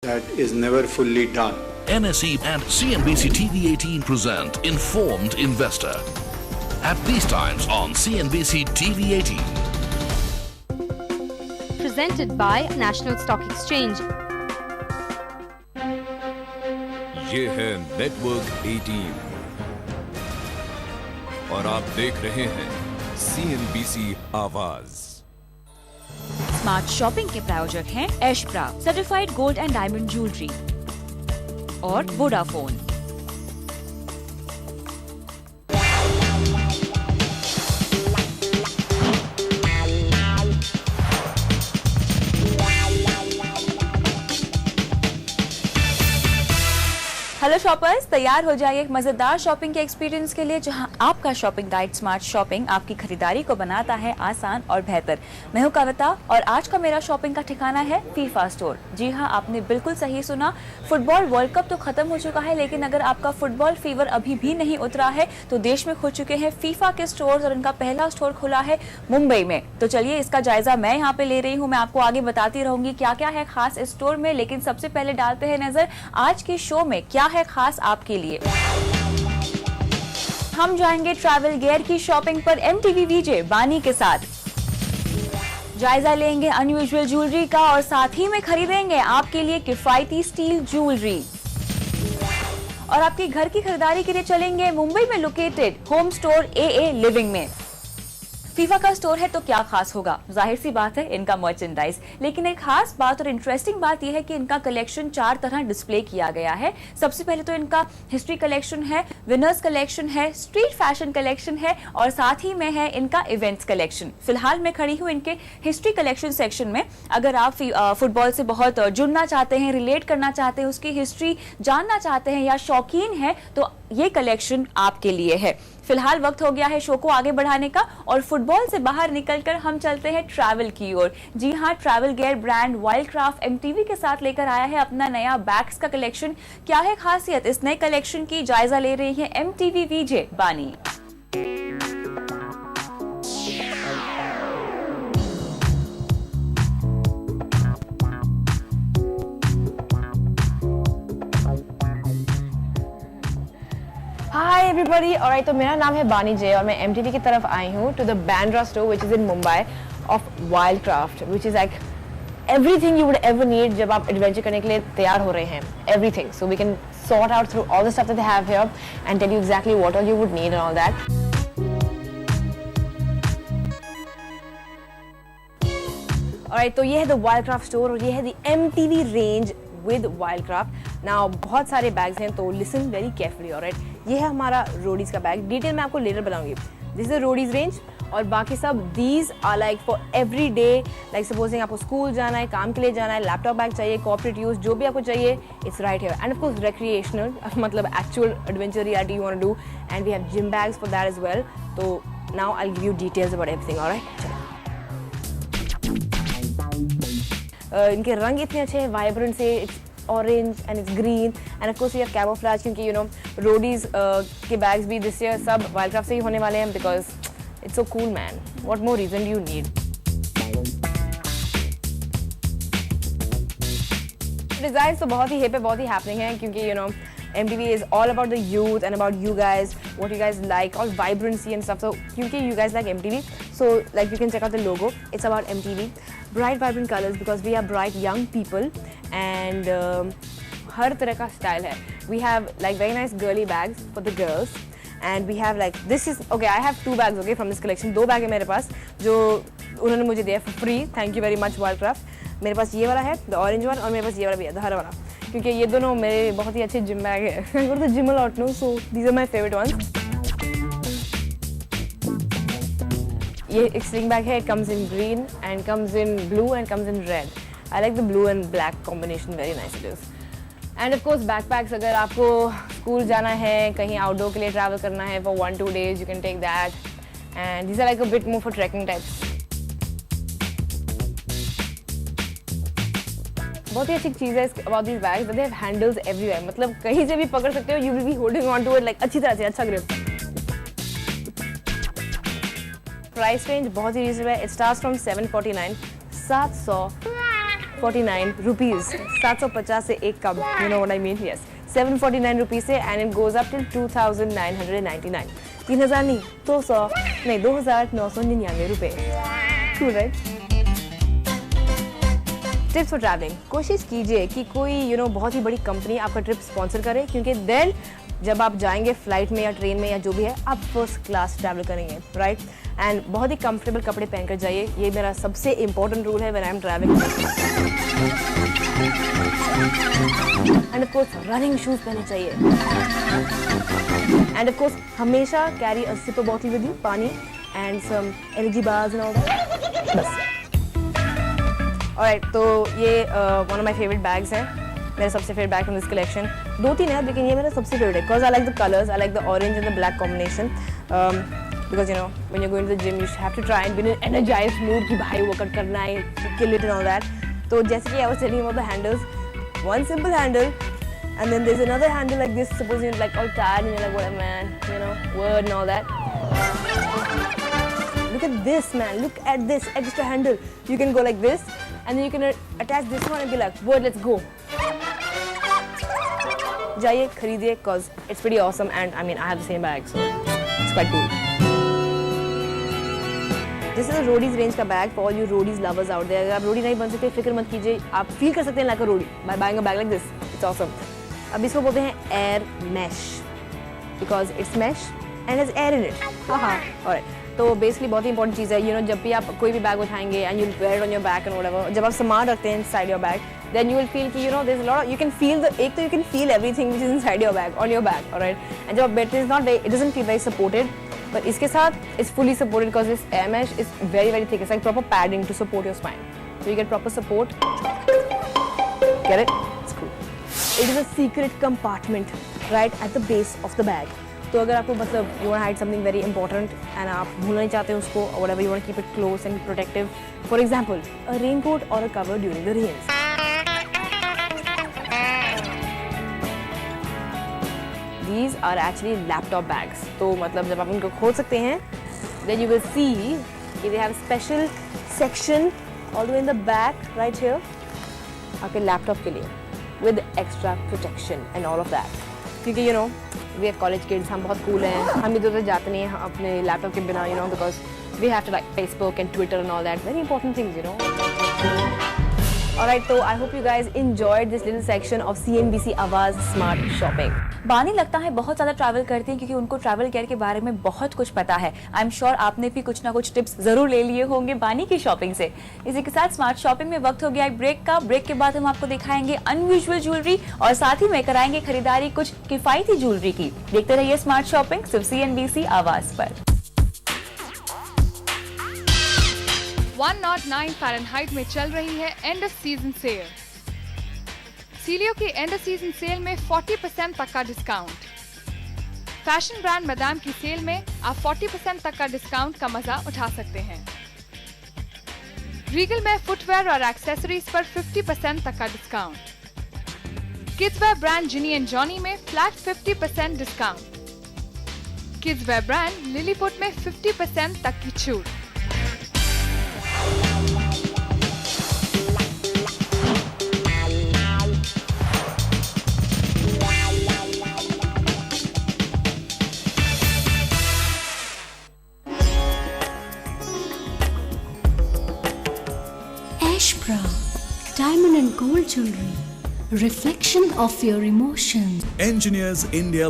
that is never fully done. NSE and CNBC TV18 present Informed Investor at these times on CNBC TV18. Presented by National Stock Exchange. ये है network 18 और आप देख रहे हैं CNBC आवाज। Smart shopping के प्रायोजक हैं Ashpra certified gold and diamond jewellery और वोडाफोन। हेलो शॉपर्स, तैयार हो जाइए एक मजेदार शॉपिंग के एक्सपीरियंस के लिए जहां आपका शॉपिंग गाइड स्मार्ट शॉपिंग आपकी खरीदारी को बनाता है आसान और बेहतर। मैं हूं कविता और आज का मेरा शॉपिंग का ठिकाना है फीफा स्टोर। जी हां, आपने बिल्कुल सही सुना। फुटबॉल वर्ल्ड कप तो खत्म हो चुका है, लेकिन अगर आपका फुटबॉल फीवर अभी भी नहीं उतरा है तो देश में खुल चुके हैं फीफा के स्टोर और इनका पहला स्टोर खुला है मुंबई में। तो चलिए इसका जायजा मैं यहाँ पे ले रही हूँ। मैं आपको आगे बताती रहूंगी क्या क्या है खास इस स्टोर में, लेकिन सबसे पहले डालते हैं नजर आज की शो में क्या है खास आपके लिए। हम जाएंगे ट्रैवल गियर की शॉपिंग पर MTV VJ बानी के साथ। जायजा लेंगे अनयूजुअल ज्वेलरी का और साथ ही में खरीदेंगे आपके लिए किफायती स्टील ज्वेलरी। और आपके घर की खरीदारी के लिए चलेंगे मुंबई में located home store AA living में। फीफा का स्टोर है तो क्या खास होगा, जाहिर सी बात है इनका मर्चेंडाइज। लेकिन एक खास बात और इंटरेस्टिंग बात यह है कि इनका कलेक्शन 4 तरह डिस्प्ले किया गया है। सबसे पहले तो इनका हिस्ट्री कलेक्शन है, विनर्स कलेक्शन है, स्ट्रीट फैशन कलेक्शन है और साथ ही में है इनका इवेंट्स कलेक्शन। फिलहाल मैं खड़ी हूँ इनके हिस्ट्री कलेक्शन सेक्शन में। अगर आप फुटबॉल से बहुत जुड़ना चाहते हैं, रिलेट करना चाहते हैं, उसकी हिस्ट्री जानना चाहते हैं या शौकीन है तो ये कलेक्शन आपके लिए है। फिलहाल वक्त हो गया है शो को आगे बढ़ाने का और फुटबॉल से बाहर निकलकर हम चलते हैं ट्रैवल की ओर। जी हाँ, travel gear brand Wildcraft MTV के साथ लेकर आया है अपना नया बैग्स का कलेक्शन। क्या है खासियत इस नए कलेक्शन की, जायजा ले रही है MTV VJ बानी। हाय एवरीबॉडी, ऑलराइट, तो मेरा नाम है बानी जे और मैं MTV की तरफ आई हूँ to the Bandra store which is in Mumbai of Wildcraft which is like everything you would ever need जब आप एडवेंचर करने के लिए तैयार हो रहे हैं। Everything, so we can sort out through all the stuff that they have here and tell you exactly what all you would need and all that. Alright, तो ये है द वाइल्डक्राफ्ट स्टोर और ये है the MTV range with Wildcraft. Now बहुत सारे bags हैं तो लिसन वेरी केयरफुली। ऑलराइट, ये है हमारा रोडीज का बैग। डिटेल मैं आपको लेटर बताऊंगी। This is the Roadies range और बाकी सब these are like for every day. Like supposing आपको स्कूल जाना है, काम के लिए जाना है, लैपटॉप बैग चाहिए, कॉर्पोरेट यूज, जो भी आपको चाहिए it's right here. And of course recreational, मतलब actual adventure reality you want to do, and we have gym bags for that as well. तो now I will give you details about everything. Alright, इनके रंग इतने अच्छे हैं, vibrant से, it's orange and it's green and of course we have camouflage, क्योंकि you know Roadies के bags भी दिस ईयर सब वाइल्डक्राफ्ट से ही होने वाले हैं because it's so cool man. What more reason you need. Design तो बहुत ही हिप है, बहुत ही हैपनिंग है, क्योंकि you no MTV is all about the youth and about you guys, what you guys like, all vibrancy and stuff. So, क्योंकि you guys like MTV, so like you can check out the logo. It's about MTV, bright, vibrant colors because we are bright young people and हर तरह का style है. We have like very nice girly bags for the girls and we have like this is okay. I have 2 bags okay from this collection. 2 bag है मेरे पास जो उन्होंने मुझे दिया for free. Thank you very much Wildcraft. मेरे पास ये वाला है the orange one और मेरे पास ये वाला भी है the हरा वाला, क्योंकि ये दोनों मेरे बहुत ही अच्छे जिम बैग है। I go to the gym a lot now, so these are my favorite ones. ये एक स्लिंग बैग है, it comes in green and comes in blue and comes in red. I like the blue and black combination, very nice it is. And of course backpacks, अगर आपको school जाना है, कहीं outdoor के लिए travel करना है for 1-2 days, you can take that. And these are like a bit more for trekking types. बहुत ही अच्छी चीज़ है about these bags that they have handles everywhere. मतलब कहीं से भी पकड़ सकते हो, you will be holding on to it like अच्छी तरह से, अच्छा grip. Price range बहुत ही reasonable है. It starts from 749. 700 749 rupees. 750 से एक कम. You know what I mean? Yes. 749 rupees से and it goes up till 2,999. 3,000 नहीं, 200 नहीं 2,999 रुपए. Cool, right? Tips for travelling. कोशिश कीजिए कि कोई बहुत ही बड़ी कंपनी आपका ट्रिप स्पॉन्सर करे, क्योंकि देन जब आप जाएंगे फ्लाइट में या ट्रेन में या जो भी है, आप फर्स्ट क्लास ट्रैवल करेंगे, राइट. एंड बहुत ही कंफर्टेबल कपड़े पहनकर जाइए. ये मेरा सबसे इंपॉर्टेंट रूल है when I am travelling. And of course running shoes पहनने चाहिए. एंड ऑफ कोर्स हमेशा carry a sipper bottle with you, pani and some energy bars and all that. बस. ऑलराइट, तो ये one of my favourite bags हैं. मेरा सबसे फेवरेट बैग फ्रॉम दिस कलेक्शन. 2-3 है, लेकिन ये मेरा सबसे फेवरेट है because I like the colours. I like the orange and the black combination. Because when you going to the gym you have to try and be in an energised mood कि भाई workout करना है, kill it and all that. तो जैसे कि I was telling about the handles, one simple handle and then there's another handle like this. Suppose you're like all tired and you're like, what man, word and all that. Look at this, man. Look at this extra handle. You can go like this and then you can attach this one and be like, word, let's go. जाइए खरीदिए cause it's pretty awesome and I mean I have the same bag so it's quite cool. This is a Roadies range का bag for all you Roadies lovers out there. अगर आप रोडी नहीं बन सकते फिक्र मत कीजिए, आप फील कर सकते हैं like a रोडी by buying a bag like this. It's awesome. अब इसको बोलते हैं air mesh because it's mesh and has air in it. Alright. तो बेसिकली बहुत ही इंपॉर्टेंट चीज़ है. जब भी आप कोई भी बैग उठाएंगे and you'll wear it on your back and whatever, जब आप सामान रखते हैं inside your bag, then you will feel कि there's a lot of, you can feel एक तो you can feel everything which is inside your bag on your back, alright. And जब आप बैठते हैं, it's not very, it doesn't feel very supported. But इसके साथ it's fully supported because this air mesh is very very thick. It's like proper padding to support your spine. So you get proper support. Get it? It's cool. It is a secret compartment right at the base of the bag. तो अगर आपको मतलब you want to hide something very important and आप भूलना नहीं चाहते उसको or whatever, you want to keep it close and protective. For example, a raincoat or a cover during the rains. These are actually laptop bags. तो मतलब जब आप उनको खोल सकते हैं, then you will see they have a special section all the way in the back right here आपके laptop के लिए with extra protection and all of that. क्योंकि we have college kids, हम बहुत cool हैं, हम इधर उधर जाते नहीं हैं अपने लैपटॉप के बिना, because we have to like Facebook and Twitter and all that very important things. Alright, so I hope you guys enjoyed this little section of CNBC Awaz Smart Shopping. बानी लगता है बहुत ज़्यादा ट्रैवल करती हैं क्योंकि उनको ट्रैवल केयर के बारे में बहुत कुछ पता है. आई एम श्योर आपने भी कुछ ना कुछ टिप्स जरूर ले लिए होंगे बानी की शॉपिंग से. इसी के साथ स्मार्ट शॉपिंग में वक्त हो गया है ब्रेक का. ब्रेक के बाद हम आपको दिखाएंगे अनयूजुअल ज्वेलरी और साथ ही में कराएंगे खरीदारी कुछ किफायती ज्वेलरी की. देखते रहिए स्मार्ट शॉपिंग सिर्फ CNBC आवाज पर. 109 फ़ारेनहाइट में चल रही है एंड ऑफ सीजन सेल. सीलियो की एंड ऑफ सीजन सेल में 40% तक का डिस्काउंट. फैशन ब्रांड मदाम की सेल में आप 40% तक का डिस्काउंट का मजा उठा सकते हैं. रीगल में फुटवेयर और एक्सेसरीज पर 50% तक का discount. Kidswear brand Ginny and Johnny में flat 50% discount. Kidswear brand Lilliput में 50% तक की छूट. Diamond and gold jewelry, reflection of your emotions. Engineers India